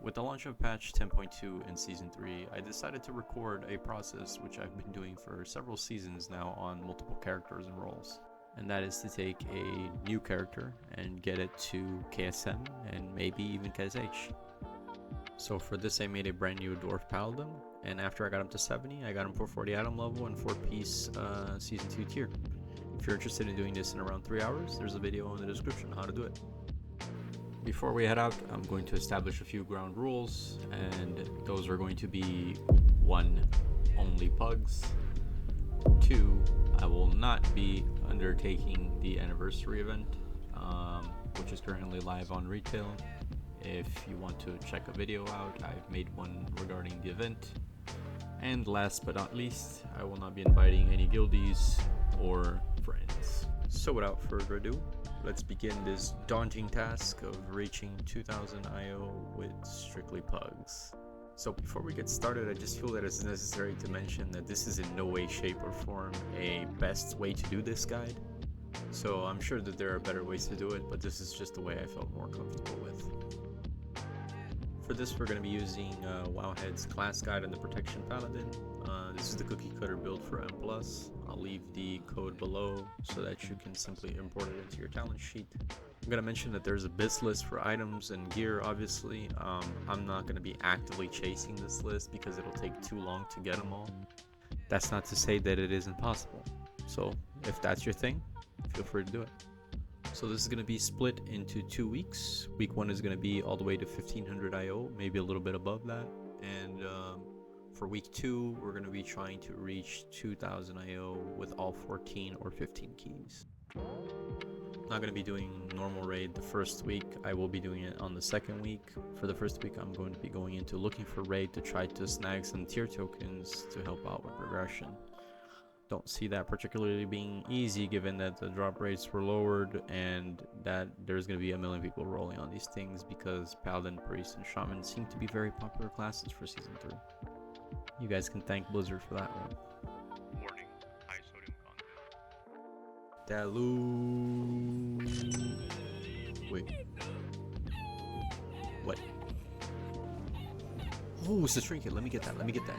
With the launch of patch 10.2 in Season 3, I decided to record a process which I've been doing for several seasons now on multiple characters and roles. And that is to take a new character and get it to KSM and maybe even KSH. So for this I made a brand new Dwarf Paladin, and after I got him to 70, I got him for 40 item level and 4-piece Season 2 tier. If you're interested in doing this in around 3 hours, there's a video in the description on how to do it. Before we head out, I'm going to establish a few ground rules, and those are going to be 1. Only pugs. 2. I will not be undertaking the anniversary event, which is currently live on retail. If you want to check a video out, I've made one regarding the event. And last but not least, I will not be inviting any guildies or friends. So without further ado, let's begin this daunting task of reaching 2000 IO with strictly pugs. So before we get started, I just feel that it's necessary to mention that this is in no way, shape, or form a best way to do this guide. So I'm sure that there are better ways to do it, but this is just the way I felt more comfortable with. For this, we're going to be using Wowhead's class guide on the Protection Paladin. This is the cookie cutter build for M+. I'll leave the code below so that you can simply import it into your talent sheet. I'm going to mention that there's a bits list for items and gear, obviously. I'm not going to be actively chasing this list because it'll take too long to get them all. That's not to say that it isn't possible. So if that's your thing, feel free to do it. So this is going to be split into 2 weeks. Week 1 is going to be all the way to 1500 IO, maybe a little bit above that. And for week 2, we're going to be trying to reach 2000 IO with all 14 or 15 keys. I'm not going to be doing normal raid the first week. I will be doing it on the second week. For the first week, I'm going to be going into looking for raid to try to snag some tier tokens to help out with progression. Don't see that particularly being easy given that the drop rates were lowered and that there's going to be a million people rolling on these things because Paladin, Priest, and Shaman seem to be very popular classes for Season 3. You guys can thank Blizzard for that one. Warning, high sodium content. Wait. What? Oh, it's a trinket. Let me get that. 100.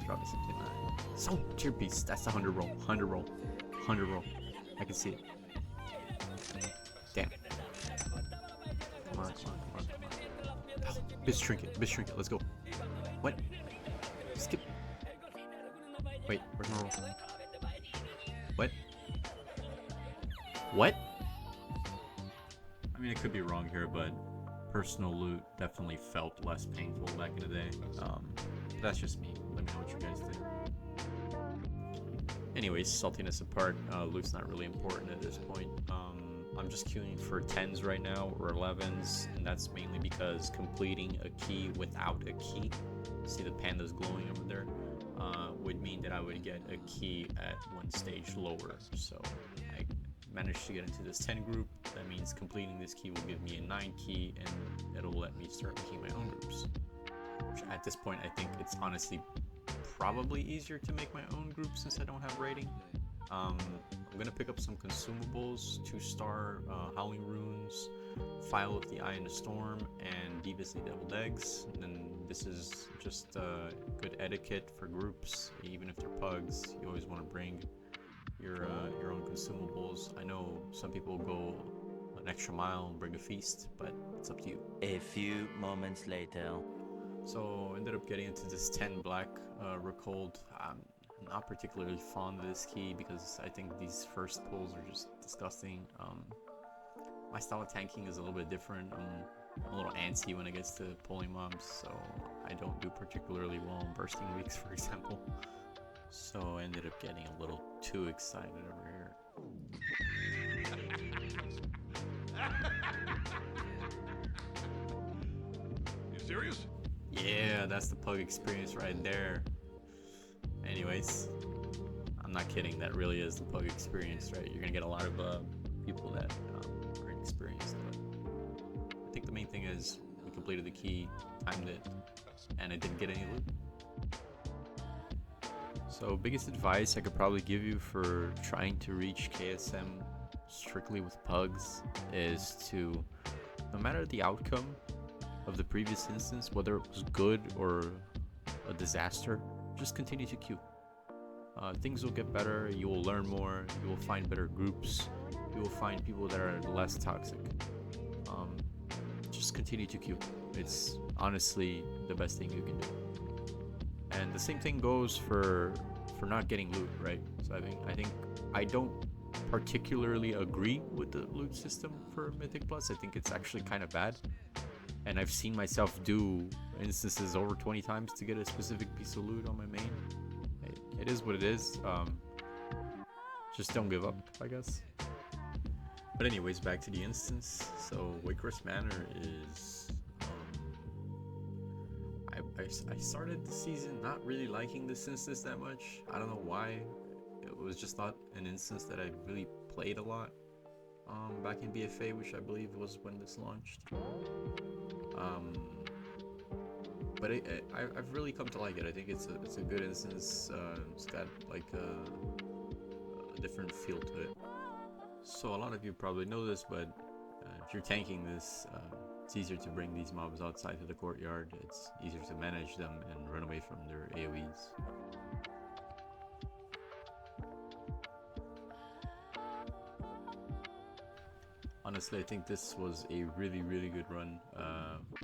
Drop me something. So, tier piece. That's the 100 roll. 100 roll. I can see it. Damn. Come on. Bitch trinket. Let's go. What? Skip. Wait, where's my roll? What? I mean, I could be wrong here, but personal loot definitely felt less painful back in the day. That's just me. Let me know what you guys think. Anyways, saltiness apart, loot's not really important at this point. I'm just queuing for 10s right now, or 11s, and that's mainly because completing a key without a key, see the pandas glowing over there, would mean that I would get a key at one stage lower. So I managed to get into this 10 group. That means completing this key will give me a 9 key, and it'll let me start making my own groups. Which at this point, I think it's honestly probably easier to make my own group since I don't have rating. I'm gonna pick up some consumables, 2-star Howling Runes, File of the Eye in the Storm, and Deviously Deviled Eggs. And then this is just good etiquette for groups. Even if they're pugs, you always want to bring your own consumables. I know some people go an extra mile and bring a feast, but it's up to you. A few moments later. So ended up getting into this 10 black Recold. I'm not particularly fond of this key because I think these first pulls are just disgusting. My style of tanking is a little bit different. I'm a little antsy when it gets to pulling mobs, so I don't do particularly well in bursting weeks, for example. So I ended up getting a little too excited over here. You serious? Yeah, that's the pug experience right there. Anyways, I'm not kidding, that really is the pug experience, right? You're gonna get a lot of people that are inexperienced, but I think the main thing is we completed the key, timed it, and I didn't get any loot. So biggest advice I could probably give you for trying to reach KSM strictly with pugs is to, no matter the outcome of the previous instance, whether it was good or a disaster, just continue to queue. Things will get better, you will learn more, you will find better groups, you will find people that are less toxic. Just continue to queue. It's honestly the best thing you can do. And the same thing goes for not getting loot, right? So I think I don't particularly agree with the loot system for Mythic Plus. I think it's actually kind of bad. And I've seen myself do instances over 20 times to get a specific piece of loot on my main. It is what it is. Just don't give up, I guess. But anyways, back to the instance. So Waikrest Manor is... I started the season not really liking this instance that much. I don't know why. It was just not an instance that I really played a lot back in BFA, which I believe was when this launched. But I've really come to like it. I think it's a good instance. It's got like a different feel to it. So a lot of you probably know this, but if you're tanking this, it's easier to bring these mobs outside to the courtyard. It's easier to manage them and run away from their AoEs. Honestly, I think this was a really, really good run.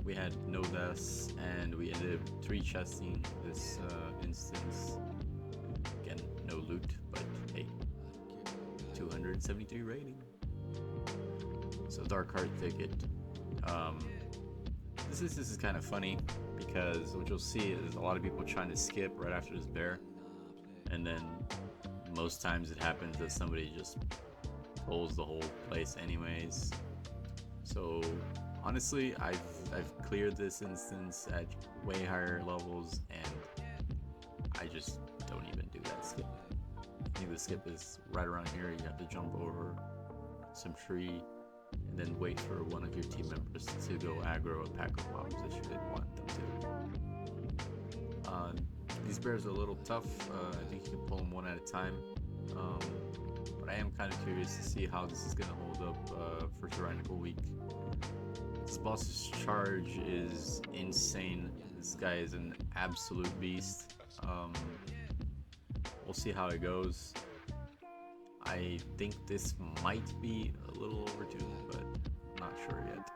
We had no deaths, and we ended up 3-chesting this instance. Again, no loot, but hey, 273 rating. So Dark Heart Thicket. This is kind of funny because what you'll see is a lot of people trying to skip right after this bear, and then most times it happens that somebody just pulls the whole place anyways. So honestly, I've cleared this instance at way higher levels, and I just don't even do that skip. I think the skip is right around here. You have to jump over some tree and then wait for one of your team members to go aggro a pack of mobs that you didn't want them to. These bears are a little tough. I think you can pull them one at a time. But I am kind of curious to see how this is going to hold up for Tyrannical Week. This boss's charge is insane. This guy is an absolute beast. We'll see how it goes. I think this might be a little overdue, but I'm not sure yet.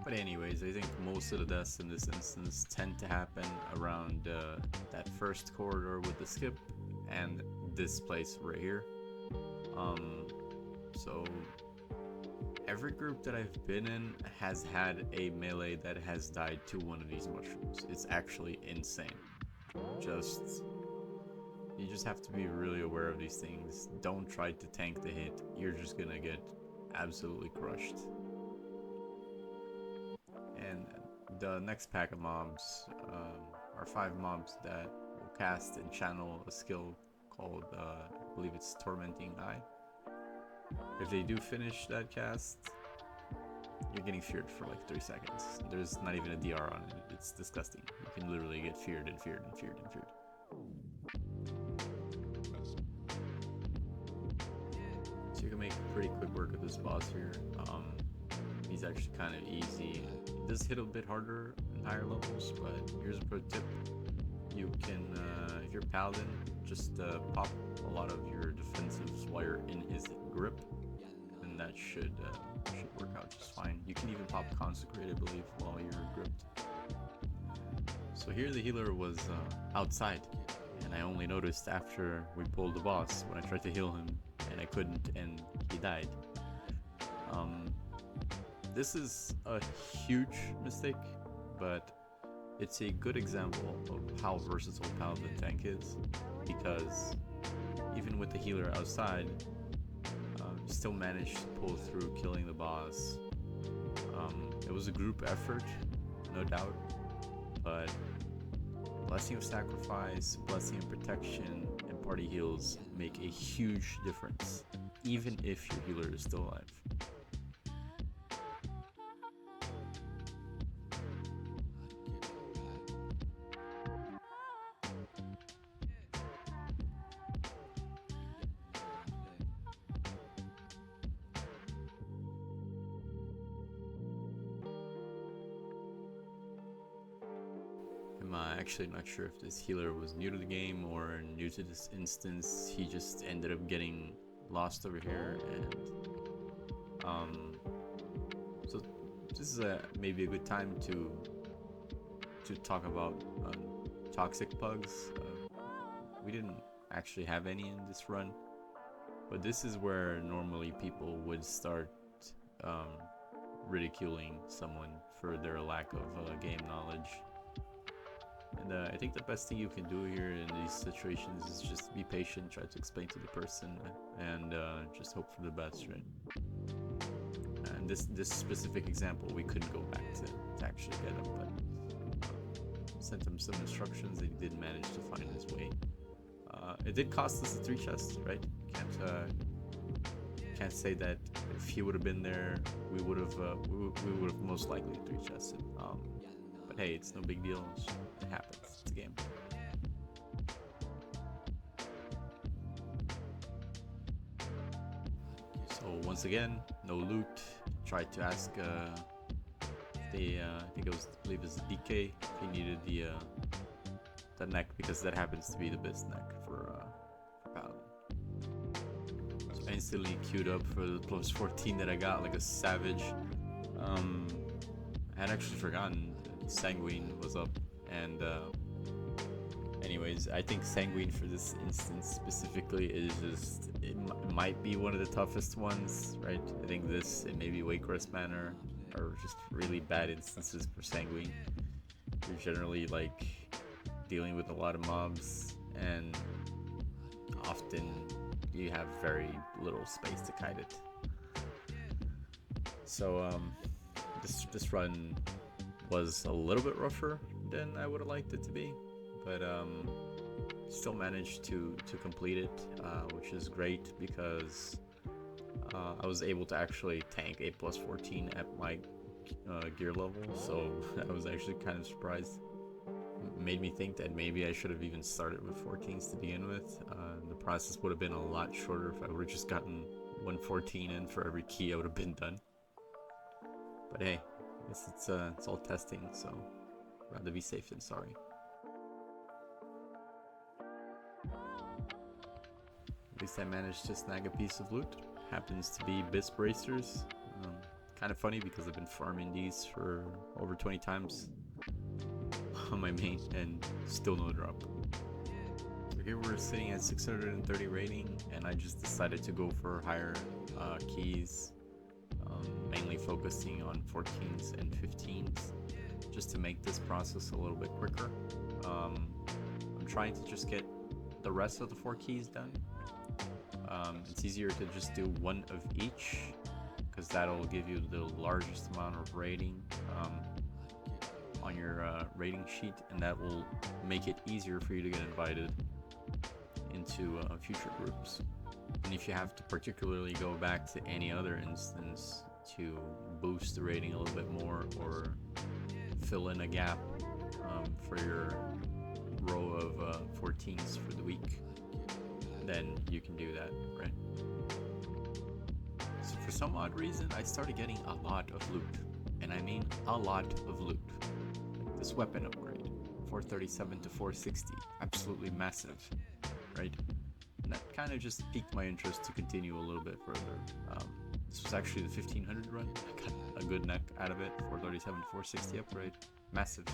But anyways, I think most of the deaths in this instance tend to happen around that first corridor with the skip and this place right here. So every group that I've been in has had a melee that has died to one of these mushrooms. It's actually insane. You just have to be really aware of these things. Don't try to tank the hit. You're just gonna get absolutely crushed. And the next pack of mobs are 5 mobs that will cast and channel a skill called, I believe it's Tormenting Eye. If they do finish that cast, you're getting feared for like 3 seconds. There's not even a DR on it. It's disgusting. You can literally get feared and feared and feared and feared. So you can make pretty quick work of this boss here. He's actually kind of easy. It does hit a bit harder in higher levels, but here's a pro tip. You can, if you're Paladin, just pop a lot of your defensives while you're in his grip, and that should work out just fine. You can even pop Consecrate, I believe, while you're gripped. So here the healer was outside, and I only noticed after we pulled the boss when I tried to heal him, and I couldn't, and he died. This is a huge mistake, but it's a good example of how versatile Paladin tank is, because even with the healer outside, still managed to pull through killing the boss. It was a group effort, no doubt, but Blessing of Sacrifice, Blessing of Protection, and Party Heals make a huge difference, even if your healer is still alive. I'm actually not sure if this healer was new to the game or new to this instance. He just ended up getting lost over here, and so this is maybe a good time to talk about toxic pugs. We didn't actually have any in this run, but this is where normally people would start ridiculing someone for their lack of game knowledge. And I think the best thing you can do here in these situations is just be patient, try to explain to the person, and just hope for the best, right? And this specific example, we couldn't go back to actually get him, but sent him some instructions, and he did manage to find his way. It did cost us a 3 chest, right? Can't say that if he would have been there, we would have most likely 3 chested. But hey, it's no big deal. It happens. It's a game. So once again, no loot. Tried to ask I believe it was the DK if he needed the neck, because that happens to be the best neck for Paladin. So I instantly queued up for the plus 14 that I got like a savage. I had actually forgotten Sanguine was up, and anyways, I think Sanguine for this instance specifically is just, it might be one of the toughest ones, right? I think this and maybe Wakerest Manor are just really bad instances for Sanguine. You're generally like dealing with a lot of mobs, and often you have very little space to kite it. So this run was a little bit rougher than I would have liked it to be, but still managed to complete it, which is great because I was able to actually tank a plus 14 at my gear level, so I was actually kind of surprised. It made me think that maybe I should have even started with 14s to begin with. The process would have been a lot shorter if I would have just gotten 114 in for every key. I would have been done. But hey, I guess it's all testing, so rather be safe than sorry. At least I managed to snag a piece of loot. Happens to be Bisp Bracers. Kind of funny because I've been farming these for over 20 times on my main and still no drop. So here we're sitting at 630 rating, and I just decided to go for higher keys, mainly focusing on 14s and 15s just to make this process a little bit quicker. I'm trying to just get the rest of the 4 keys done. It's easier to just do one of each, because that'll give you the largest amount of rating on your rating sheet, and that will make it easier for you to get invited into future groups. And if you have to particularly go back to any other instance to boost the rating a little bit more or fill in a gap for your row of 14s for the week, then you can do that, right? So for some odd reason, I started getting a lot of loot, and I mean a lot of loot. Like this weapon upgrade, 437 to 460, absolutely massive, right? And that kind of just piqued my interest to continue a little bit further. This was actually the 1500 run. I got a good neck out of it, 437 to 460 upgrade, massive,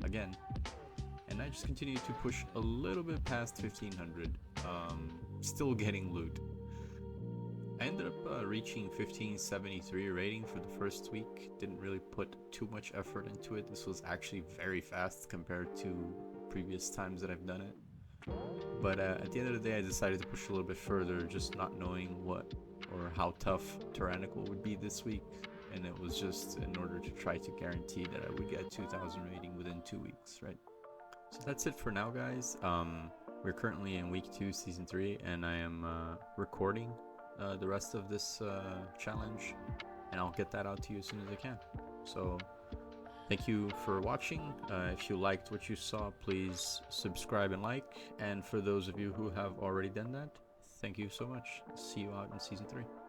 again. And I just continued to push a little bit past 1500, still getting loot. I ended up reaching 1573 rating for the first week. Didn't really put too much effort into it. This was actually very fast compared to previous times that I've done it. But at the end of the day, I decided to push a little bit further, just not knowing what or how tough Tyrannical would be this week. And it was just in order to try to guarantee that I would get 2000 rating within 2 weeks, right? So that's it for now, guys. We're currently in week 2, season 3, and I am recording the rest of this challenge, and I'll get that out to you as soon as I can. So thank you for watching. If you liked what you saw, please subscribe and like, and for those of you who have already done that, thank you so much. See you out in season 3.